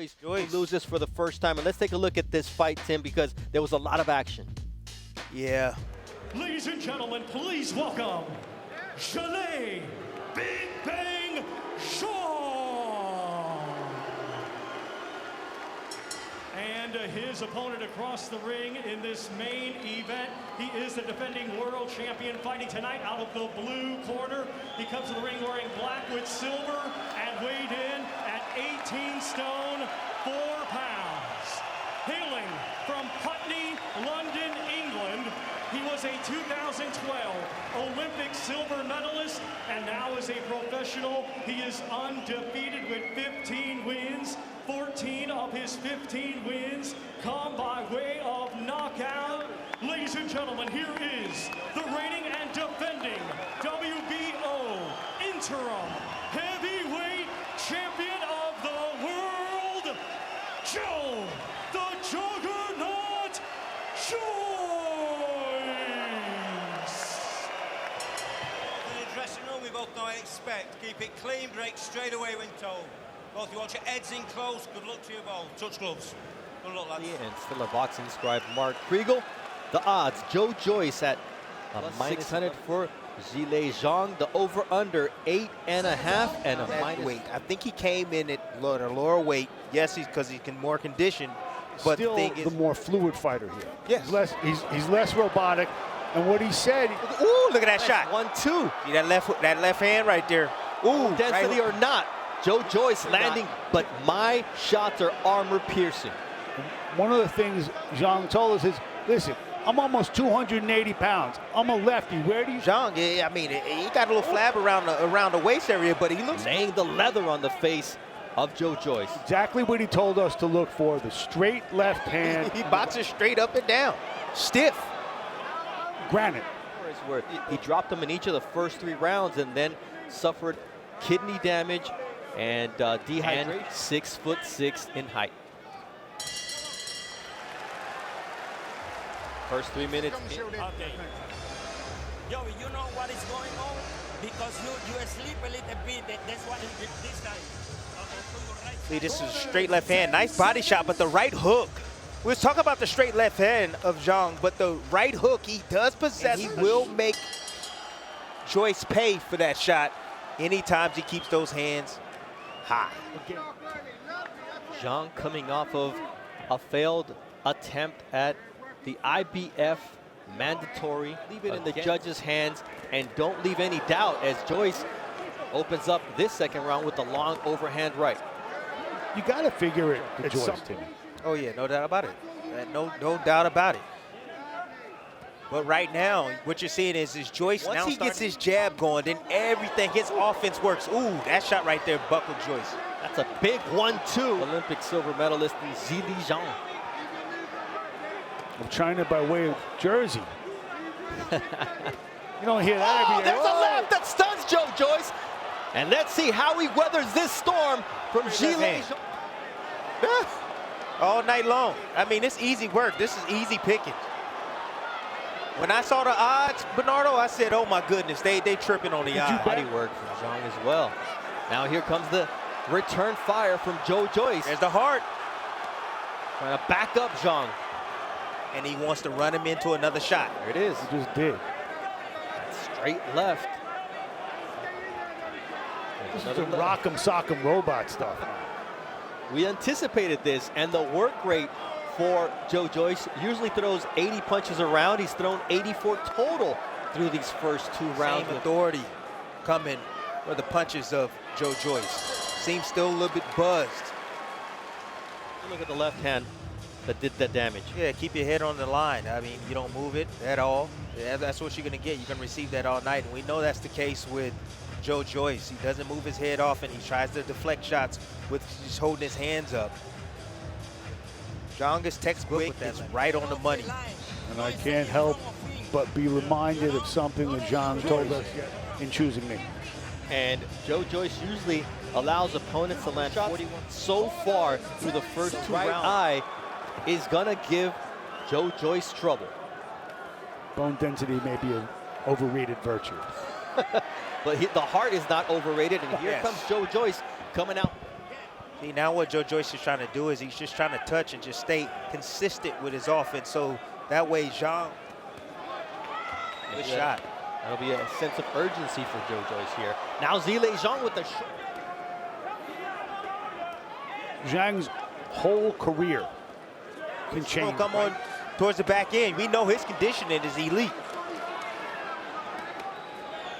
Joyce loses for the first time. And let's take a look at this fight, Tim, because there was a lot of action. Yeah. Ladies and gentlemen, please welcome Zhilei Big Bang Zhang. And his opponent across the ring in this main event, he is the defending world champion fighting tonight out of the blue corner. He comes to the ring wearing black with silver and weighed in at 18 stone, 4 pounds. Hailing from Putney, London, England, he was a 2012 Olympic silver medalist, and now as a professional, he is undefeated with 15 wins. 14 of his 15 wins come by way of knockout. Ladies and gentlemen, here is the reigning and defending WBO Interim Heavyweight Champion of the world, Joe the Juggernaut Joyce. In the dressing room, we both know I expect. Keep it clean, break straight away when told. Both you watch your heads in close. Good luck to you both. Touch gloves. Good luck, lads. And still a boxing scribe, Mark Kriegel. The odds, Joe Joyce at -600 for Zhilei Zhang. The over-under 8.5 and a minus. Weight. I think he came in at a lower weight. Yes, because he's more conditioned. But still the thing is, the more fluid fighter here. Yes. He's less robotic. And what he said, ooh, look at that shot. 1-2. See that left hand right there. Ooh, Density or not, Joe Joyce landing, but my shots are armor-piercing. one of the things Zhang told us is, listen, I'm almost 280 pounds. I'm a lefty. Where do you... Zhang, I mean, he got a little flab around the waist area, but he looks... Laying the leather on the face of Joe Joyce. Exactly what he told us to look for, the straight left hand. He boxes straight up and down, stiff. Granite. Where he dropped them in each of the first 3 rounds and then suffered kidney damage and dehydration. 6'6" in height. First 3 minutes. Okay. Joey, you know what is going on? Because you asleep a little bit. That's why this time. Okay, put your right. See, this is a straight left hand. Nice body shot, but the right hook. We was talking about the straight left hand of Zhang, but the right hook he does possess. And he will make Joyce pay for that shot anytime he keeps those hands high. Zhang coming off of a failed attempt at the IBF mandatory. Leave it in the judge's hands and don't leave any doubt as Joyce opens up this second round with the long overhand right. You got to figure it at Joyce, Timmy. Oh yeah, no doubt about it. No doubt about it. But right now, what you're seeing is Joyce, once he gets his jab going, then everything, his offense works. Ooh, that shot right there buckled Joyce. That's a big 1-2. Olympic silver medalist in Zhilei Zhang. From China by way of Jersey. You don't hear that every day. There's a left that stuns Joe Joyce. And let's see how he weathers this storm from Zhilei Zhang. All night long. I mean, it's easy work. This is easy picking. When I saw the odds, Bernardo, I said, oh my goodness, they tripping on the odds. Body work from Zhang as well. Now here comes the return fire from Joe Joyce. There's the heart. Trying to back up Zhang. And he wants to run him into another shot. There it is. He just did. Straight left. This is the rock'em sock'em robot stuff. We anticipated this, and the work rate for Joe Joyce usually throws 80 punches around. He's thrown 84 total through these first 2 rounds. Same authority coming for the punches of Joe Joyce. Seems still a little bit buzzed. Look at the left hand that did that damage. Yeah, keep your head on the line. I mean, you don't move it at all. Yeah, that's what you're going to get. You're going to receive that all night. And we know that's the case with Joe Joyce. He doesn't move his head off, and he tries to deflect shots with just holding his hands up. Zhang is textbook. It's right on the money. And I can't help but be reminded of something that Zhang told us in choosing me. And Joe Joyce usually allows opponents to land shots. So far through the first 2 rounds, eye is gonna give Joe Joyce trouble. Bone density may be an overrated virtue. But the heart is not overrated, and here comes Joe Joyce coming out. See, now what Joe Joyce is trying to do is he's just trying to touch and just stay consistent with his offense. So that way, Zhang, good shot. That'll be a sense of urgency for Joe Joyce here. Now Zhilei Zhang with the shot. Zhang's whole career can change. Come on towards the back end. We know his conditioning is elite.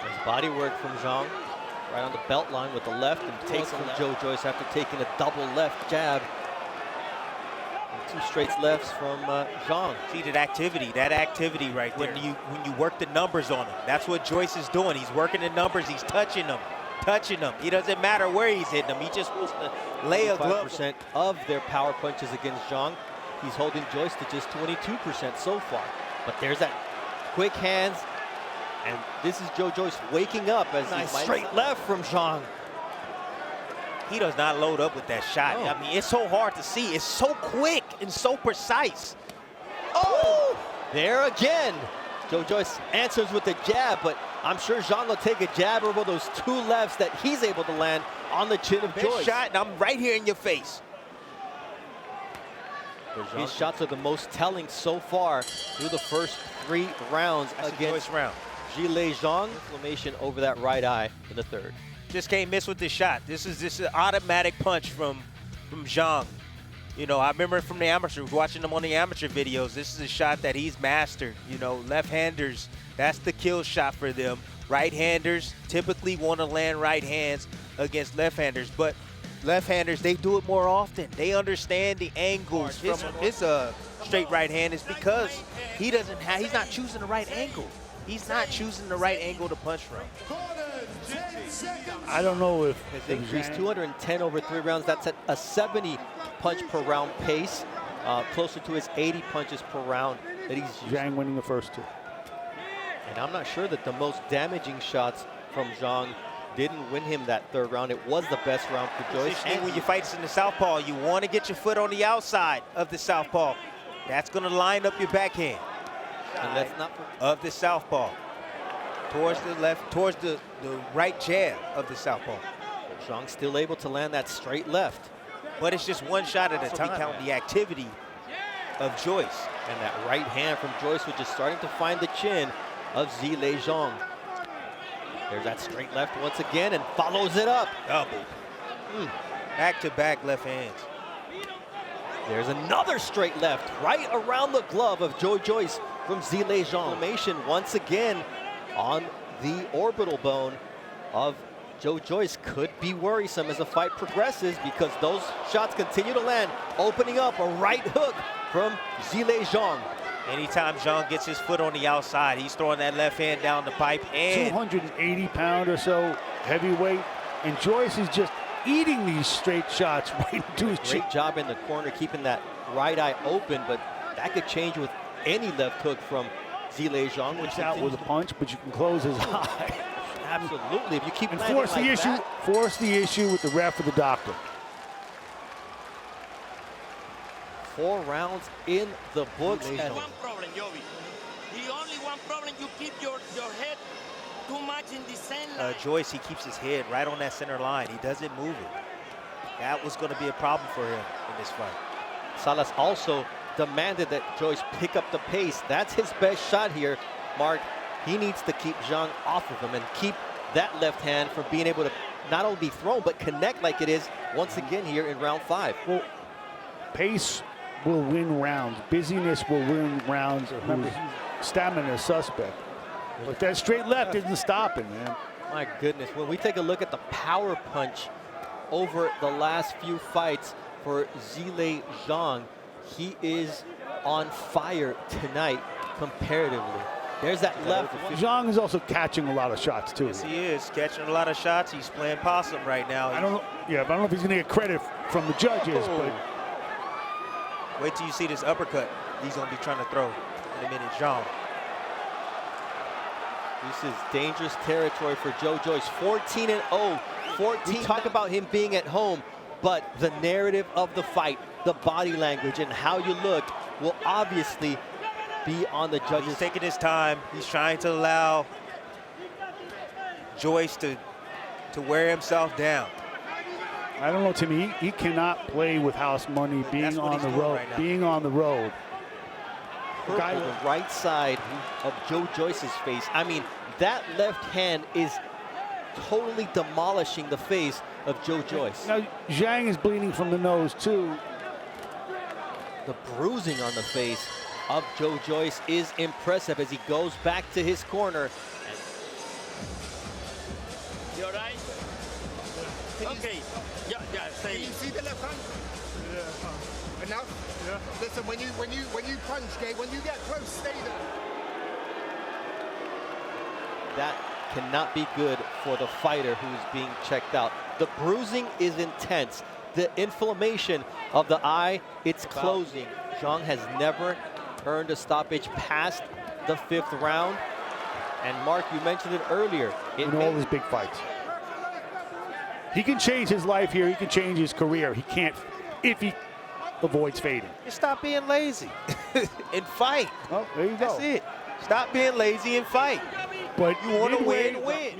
Nice body work from Zhang. Right on the belt line with the left and takes from Joe Joyce after taking a double left jab. And 2 straight lefts from Zhang. See that activity right there. When you work the numbers on him, that's what Joyce is doing. He's working the numbers. He's touching them. He doesn't matter where he's hitting them. He just wants to lay a glove. 5% of their power punches against Zhang. He's holding Joyce to just 22% so far. But there's that quick hands. And this is Joe Joyce waking up as nice straight left from Zhang. He does not load up with that shot. Oh. I mean, it's so hard to see. It's so quick and so precise. Oh! There again. Joe Joyce answers with the jab, but I'm sure Zhang will take a jab over those 2 lefts that he's able to land on the chin of Joyce. Shot, and I'm right here in your face. His shots are the most telling so far through the first 3 rounds against Zhilei Zhang. Inflammation over that right eye in the 3rd. Just can't miss with this shot. This is an automatic punch from Zhang. You know, I remember from the amateur, watching him on the amateur videos, this is a shot that he's mastered. You know, left-handers, that's the kill shot for them. Right-handers typically want to land right hands against left-handers, but left-handers, they do it more often. They understand the angles. His straight right hand is because he's not choosing the right angle. He's not choosing the right angle to punch from. I don't know if He's 210 over 3 rounds. That's at a 70 punch per round pace, closer to his 80 punches per round that he's using. Zhang winning the first 2. And I'm not sure that the most damaging shots from Zhang didn't win him that 3rd round. It was the best round for Joyce. And when you fight in the southpaw, you want to get your foot on the outside of the southpaw. That's going to line up your backhand. And that's not of the southpaw. Towards the left, towards the right jab of the southpaw. Zhang still able to land that straight left. But it's just one shot at a time. Count the activity of Joyce. And that right hand from Joyce, which is starting to find the chin of Zhilei Zhang. There's that straight left once again and follows it up. Double. Back-to-back left hands. There's another straight left right around the glove of Joe Joyce from Zhilei Zhang. Domination once again on the orbital bone of Joe Joyce could be worrisome as the fight progresses because those shots continue to land, opening up a right hook from Zhilei Zhang. Anytime Zhang gets his foot on the outside, he's throwing that left hand down the pipe. And 280-pound or so heavyweight, and Joyce is just eating these straight shots right into his chin. Great job in the corner keeping that right eye open, but that could change with any left hook from Zhilei Zhang. Which out with a punch, but you can close his eye. Absolutely. If you keep and landing force like the issue, that. force the issue with the ref or the doctor. 4 rounds in the books. One problem, Jovi. The only one problem, you keep your head too much in the center line. Joyce, he keeps his head right on that center line. He doesn't move it. That was going to be a problem for him in this fight. Salas also demanded that Joyce pick up the pace. That's his best shot here, Mark. He needs to keep Zhang off of him and keep that left hand from being able to not only be thrown, but connect like it is once again here in round 5. Well, pace will win rounds. Busyness will win rounds. Remember, stamina is suspect. But that straight left isn't stopping, man. My goodness, when we take a look at the power punch over the last few fights for Zhilei Zhang, he is on fire tonight comparatively. There's that left. Zhang is also catching a lot of shots, too. Yes, he is catching a lot of shots. He's playing possum right now. I don't know. Yeah, but I don't know if he's going to get credit from the judges. But wait till you see this uppercut he's going to be trying to throw in a minute, Zhang. This is dangerous territory for Joe Joyce. 14-0. 14. We talk about him being at home, but the narrative of the fight, the body language, and how you look will obviously be on the judges. He's taking his time. He's trying to allow Joyce to wear himself down. I don't know, Timmy. He cannot play with house money being on the road. Right now. Being on the road. Purple, the right side of Joe Joyce's face. I mean, that left hand is totally demolishing the face of Joe Joyce. Now, Zhang is bleeding from the nose, too. The bruising on the face of Joe Joyce is impressive as he goes back to his corner. You all right? Okay. Yeah, stay. Can you see the left hand? Yeah. Enough? Yeah. Listen, when you punch, Gabe, when you get close, stay there. That cannot be good for the fighter who's being checked out. The bruising is intense. The inflammation of the eye, it's closing. Zhang has never earned a stoppage past the 5th round. And Mark, you mentioned it earlier. In all his big fights. He can change his life here. He can change his career. He can't if he avoids fading. Just stop being lazy and fight. Oh, there you go. That's it. Stop being lazy and fight. But You want to win, win.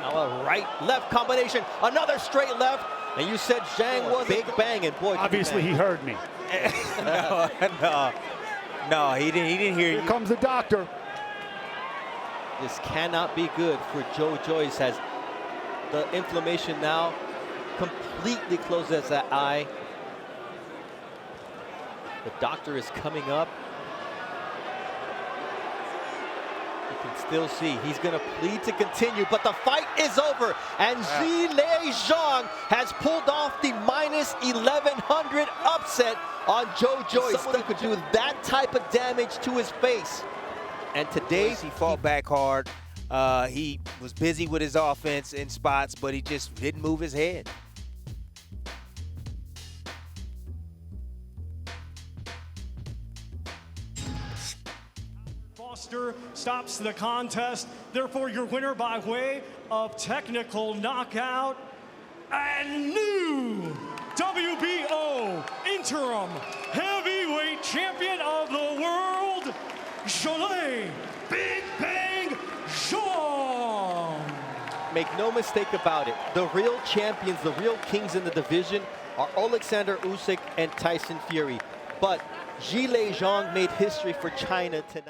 Now a right-left combination, another straight left. And you said Zhang was big bang, and boy, obviously he heard me. No, he didn't hear you. Here comes the doctor. This cannot be good for Joe Joyce as the inflammation now completely closes that eye. The doctor is coming up. You can still see he's going to plead to continue, but the fight is over. And Zhilei Zhang has pulled off the minus 1100 upset on Joe Joyce. Someone who could do that type of damage to his face. And today He fought back hard. He was busy with his offense in spots, but he just didn't move his head. Foster stops the contest. Therefore, your winner by way of technical knockout and new WBO Interim Heavyweight Champion of the World, Zhilei Big Bang Zhang. make no mistake about it, the real champions, the real kings in the division are Alexander Usyk and Tyson Fury. But Zhilei Zhang made history for China tonight.